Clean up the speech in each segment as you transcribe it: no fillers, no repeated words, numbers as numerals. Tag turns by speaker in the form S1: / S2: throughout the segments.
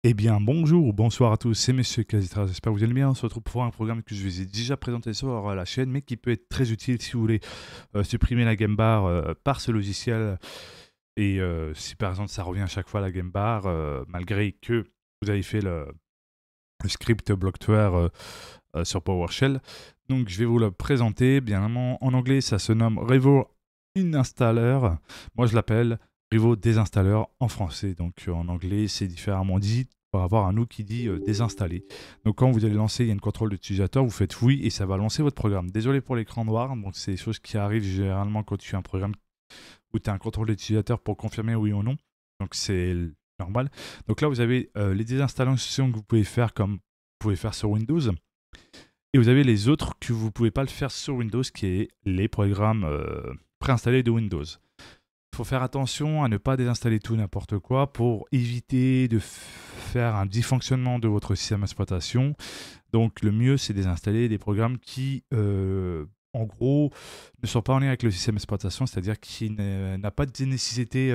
S1: Eh bien, bonjour ou bonsoir à tous, c'est Monsieur Casitra, j'espère que vous allez bien. On se retrouve pour un programme que je vous ai déjà présenté sur la chaîne, mais qui peut être très utile si vous voulez supprimer la game bar par ce logiciel. Et si par exemple ça revient à chaque fois la game bar, malgré que vous avez fait le script Blocktower sur PowerShell. Donc je vais vous le présenter. Bien évidemment, en anglais, ça se nomme Revo Installer. Moi, je l'appelle Revo Désinstaller en français. Donc en anglais, c'est différemment dit par avoir un nous qui dit désinstaller. Donc quand vous allez lancer, il y a une contrôle d'utilisateur, vous faites oui et ça va lancer votre programme. Désolé pour l'écran noir, donc c'est des choses qui arrivent généralement quand tu as un programme où tu as un contrôle d'utilisateur pour confirmer oui ou non. Donc c'est normal. Donc là, vous avez les désinstallations que vous pouvez faire comme vous pouvez faire sur Windows. Et vous avez les autres que vous ne pouvez pas le faire sur Windows, qui est les programmes préinstallés de Windows. Il faut faire attention à ne pas désinstaller tout n'importe quoi pour éviter de faire un dysfonctionnement de votre système d'exploitation. Donc le mieux, c'est désinstaller des programmes qui, en gros, ne sont pas en lien avec le système d'exploitation, c'est-à-dire qui n'a pas de nécessité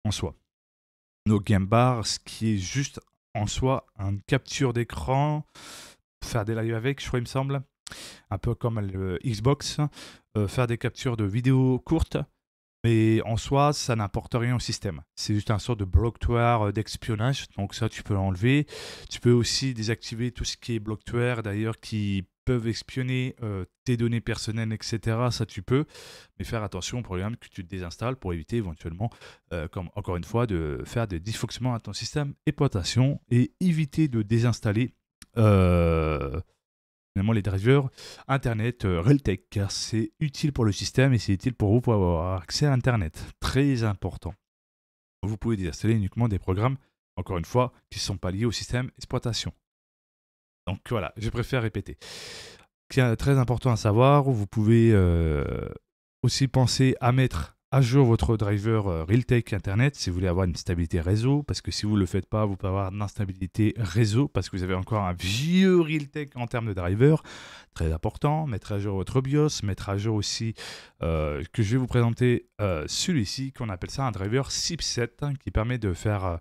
S1: en soi. Donc GameBar, ce qui est juste en soi une capture d'écran, faire des lives avec, je crois, il me semble, un peu comme le Xbox, faire des captures de vidéos courtes, mais en soi, ça n'apporte rien au système. C'est juste un sort de blocktoir d'espionnage, donc ça, tu peux l'enlever. Tu peux aussi désactiver tout ce qui est blocktoir, d'ailleurs, qui peuvent espionner tes données personnelles, etc. Ça, tu peux, mais faire attention au programme que tu désinstalles pour éviter éventuellement, comme encore une fois, de faire des dysfonctionnements à ton système d'exploitation et éviter de désinstaller finalement les drivers Internet Realtek, car c'est utile pour le système et c'est utile pour vous pour avoir accès à Internet. Très important. Vous pouvez désinstaller uniquement des programmes, encore une fois, qui ne sont pas liés au système d'exploitation. Donc voilà, je préfère répéter. Ce qui est très important à savoir, vous pouvez aussi penser à mettre à jour votre driver Realtek Internet si vous voulez avoir une stabilité réseau, parce que si vous ne le faites pas, vous pouvez avoir une instabilité réseau parce que vous avez encore un vieux Realtek en termes de driver. Très important, mettre à jour votre BIOS, mettre à jour aussi, que je vais vous présenter celui-ci, qu'on appelle ça un driver SIP7, qui permet de faire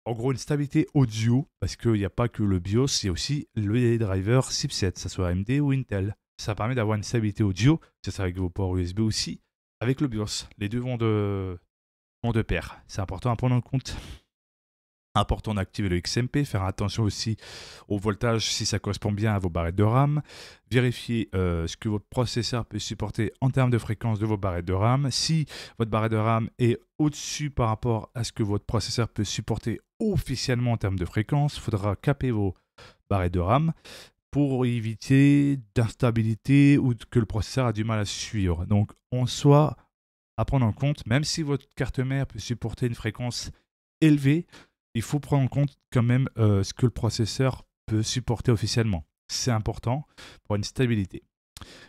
S1: en gros une stabilité audio, parce qu'il n'y a pas que le BIOS, il y a aussi le driver SIP7, que ce soit AMD ou Intel. Ça permet d'avoir une stabilité audio, c'est avec vos ports USB aussi, avec le BIOS. Les deux vont de pair. C'est important à prendre en compte. Important d'activer le XMP, faire attention aussi au voltage si ça correspond bien à vos barrettes de RAM, vérifier ce que votre processeur peut supporter en termes de fréquence de vos barrettes de RAM. Si votre barrette de RAM est au-dessus par rapport à ce que votre processeur peut supporter officiellement en termes de fréquence, il faudra caper vos barrettes de RAM pour éviter d'instabilité ou que le processeur a du mal à suivre. Donc en soi, à prendre en compte, même si votre carte mère peut supporter une fréquence élevée, il faut prendre en compte quand même ce que le processeur peut supporter officiellement. C'est important pour une stabilité.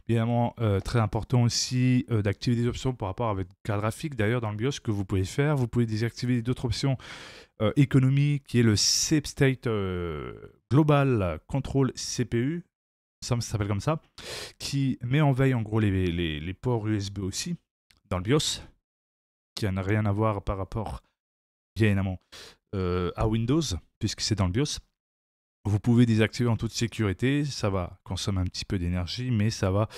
S1: Évidemment, très important aussi d'activer des options par rapport avec carte graphique. D'ailleurs, dans le BIOS, ce que vous pouvez faire, vous pouvez désactiver d'autres options économie, qui est le Safe State Global Control CPU, ça s'appelle comme ça, qui met en veille en gros les ports USB aussi dans le BIOS, qui n'a rien à voir par rapport, bien évidemment, à Windows, puisque c'est dans le BIOS. Vous pouvez désactiver en toute sécurité, ça va consommer un petit peu d'énergie, mais ça va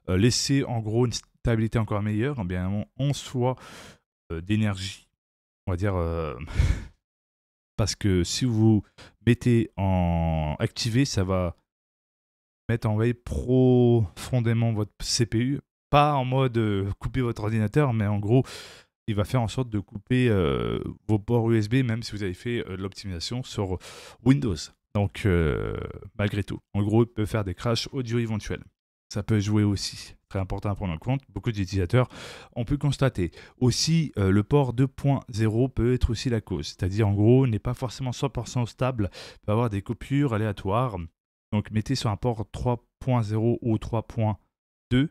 S1: laisser en gros une stabilité encore meilleure, bien évidemment, en soi d'énergie, on va dire, parce que si vous mettez en activé, ça va mettre en veille profondément votre CPU, pas en mode couper votre ordinateur, mais en gros, il va faire en sorte de couper vos ports USB, même si vous avez fait de l'optimisation sur Windows. Donc, malgré tout, en gros, il peut faire des crashs audio éventuels. Ça peut jouer aussi, très important à prendre en compte. Beaucoup d'utilisateurs ont pu constater. Aussi, le port 2.0 peut être aussi la cause. C'est-à-dire, en gros, n'est pas forcément 100% stable, peut avoir des coupures aléatoires. Donc, mettez sur un port 3.0 ou 3.2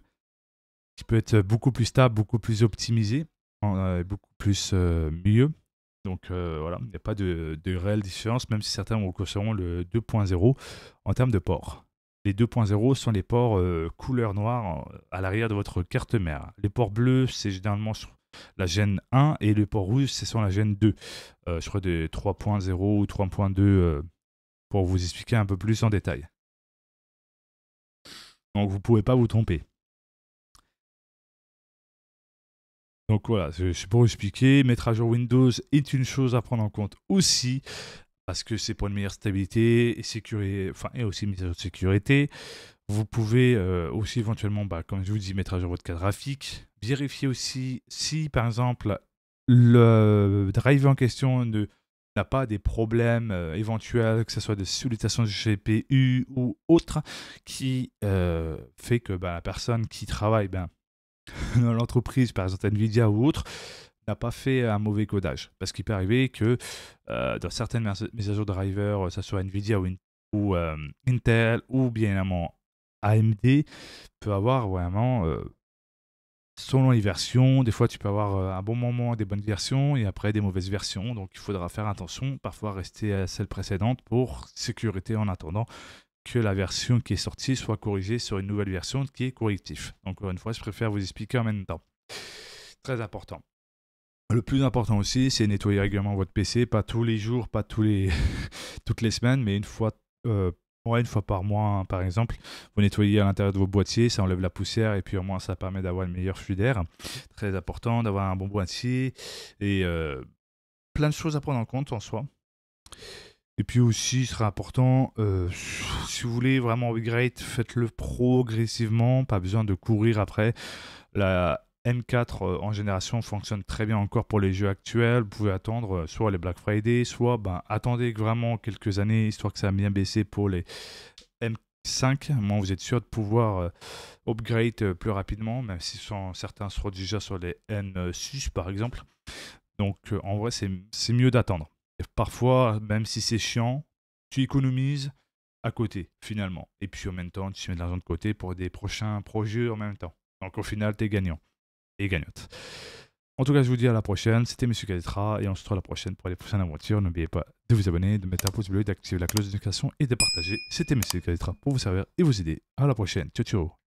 S1: qui peut être beaucoup plus stable, beaucoup plus optimisé, beaucoup plus mieux. Donc voilà, il n'y a pas de réelle différence, même si certains reconnaîtront le 2.0 en termes de port. Les 2.0 sont les ports couleur noire à l'arrière de votre carte mère. Les ports bleus, c'est généralement la Gen 1 et le port rouge, c'est sur la Gen 2. Je crois des 3.0 ou 3.2 pour vous expliquer un peu plus en détail. Donc vous ne pouvez pas vous tromper. Donc voilà, c'est pour expliquer. Mettre à jour Windows est une chose à prendre en compte aussi, parce que c'est pour une meilleure stabilité et sécurité, et aussi une mise à jour de sécurité. Vous pouvez aussi éventuellement, comme je vous dis, mettre à jour votre carte graphique. Vérifier aussi si, par exemple, le driver en question n'a pas des problèmes éventuels, que ce soit des sollicitations de GPU ou autre, qui fait que la personne qui travaille dans l'entreprise, par exemple Nvidia ou autre, n'a pas fait un mauvais codage. Parce qu'il peut arriver que dans certaines mises à jour de driver, que ce soit Nvidia ou Intel ou bien évidemment AMD, peut avoir vraiment, selon les versions, des fois tu peux avoir un bon moment des bonnes versions et après des mauvaises versions. Donc il faudra faire attention, parfois rester à celle précédente pour sécurité en attendant que la version qui est sortie soit corrigée sur une nouvelle version qui est correctif. Donc encore une fois, je préfère vous expliquer en même temps. Très important. Le plus important aussi, c'est nettoyer régulièrement votre PC, pas tous les jours, pas toutes les semaines, mais une fois par mois, hein, par exemple. Vous nettoyez à l'intérieur de vos boîtiers, ça enlève la poussière et puis au moins ça permet d'avoir une meilleure flux d'air. Très important d'avoir un bon boîtier et plein de choses à prendre en compte en soi. Et puis aussi, il sera important, si vous voulez vraiment upgrade, faites-le progressivement, pas besoin de courir après. La M4 en génération fonctionne très bien encore pour les jeux actuels. Vous pouvez attendre soit les Black Friday, soit attendez vraiment quelques années, histoire que ça a bien baissé pour les M5. Moi, vous êtes sûr de pouvoir upgrade plus rapidement, même si certains seront déjà sur les N6 par exemple. Donc en vrai, c'est mieux d'attendre. Et parfois, même si c'est chiant, tu économises à côté, finalement. Et puis en même temps, tu mets de l'argent de côté pour des prochains projets en même temps. Donc au final, tu es gagnant et gagnante. En tout cas, je vous dis à la prochaine. C'était Monsieur Kalitra et on se retrouve à la prochaine pour les prochaines aventures. N'oubliez pas de vous abonner, de mettre un pouce bleu, d'activer la cloche de notification et de partager. C'était Monsieur Kalitra pour vous servir et vous aider. À la prochaine. Ciao, ciao.